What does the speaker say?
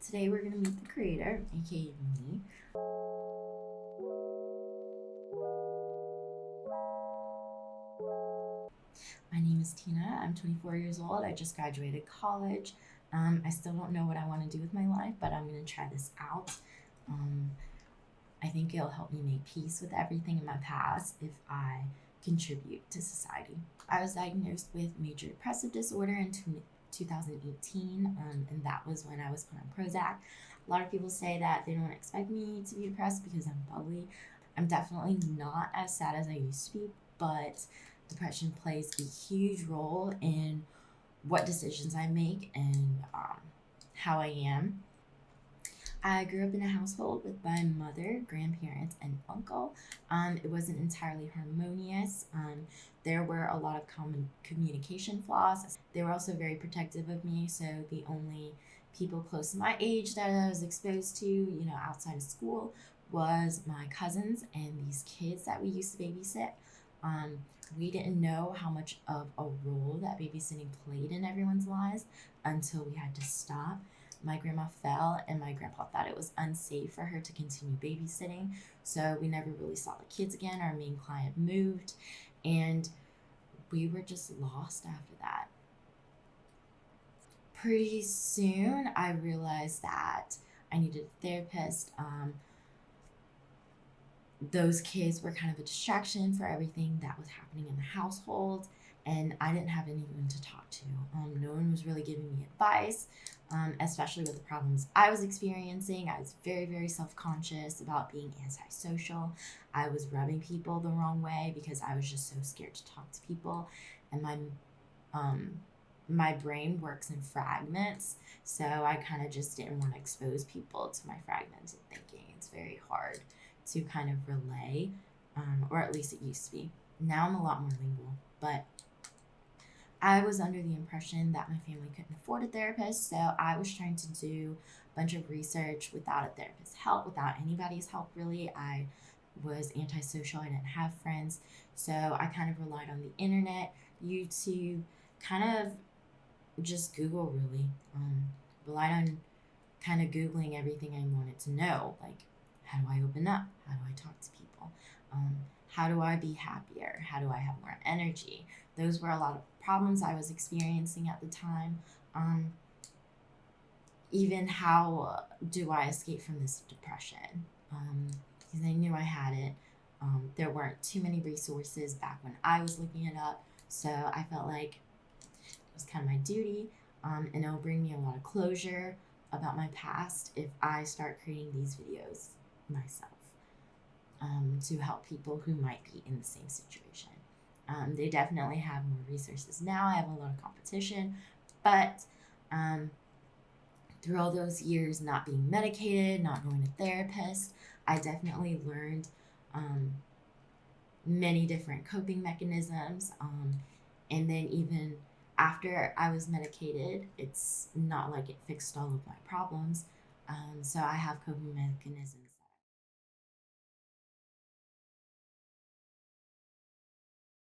Today we're going to meet the creator, aka me. My name is Tina. I'm 24 years old. I just graduated college. I still don't know what I want to do with my life, but I'm going to try this out. I think it'll help me make peace with everything in my past if I contribute to society. I was diagnosed with major depressive disorder in 2018, and that was when I was put on Prozac. A lot of people say that they don't expect me to be depressed because I'm bubbly. I'm definitely not as sad as I used to be, but depression plays a huge role in what decisions I make and how I am. I grew up in a household with my mother, grandparents, and uncle. It wasn't entirely harmonious. There were a lot of common communication flaws. They were also very protective of me, so the only people close to my age that I was exposed to, outside of school was my cousins and these kids that we used to babysit. We didn't know how much of a role that babysitting played in everyone's lives until we had to stop. My grandma fell and my grandpa thought it was unsafe for her to continue babysitting. So we never really saw the kids again. Our main client moved and we were just lost after that. Pretty soon I realized that I needed a therapist. Those kids were kind of a distraction for everything that was happening in the household, and I didn't have anyone to talk to. No one was really giving me advice, especially with the problems I was experiencing. I was very, very self-conscious about being antisocial. I was rubbing people the wrong way because I was just so scared to talk to people, and my brain works in fragments, so I kind of just didn't want to expose people to my fragmented thinking. It's very hard to kind of relay, or at least it used to be. Now I'm a lot more lingual, but I was under the impression that my family couldn't afford a therapist, so I was trying to do a bunch of research without a therapist's help, without anybody's help really. I was antisocial, I didn't have friends, so I kind of relied on the internet, YouTube, kind of just Google really. Relied on kind of Googling everything I wanted to know, like how do I open up? How do I talk to people? How do I be happier? How do I have more energy? Those were a lot of problems I was experiencing at the time. Even how do I escape from this depression? Because I knew I had it. There weren't too many resources back when I was looking it up. So I felt like it was kind of my duty, and it'll bring me a lot of closure about my past if I start creating these videos myself, to help people who might be in the same situation. They definitely have more resources now. I have a lot of competition, but through all those years not being medicated, not going to therapists, I definitely learned many different coping mechanisms. And then even after I was medicated, it's not like it fixed all of my problems. So I have coping mechanisms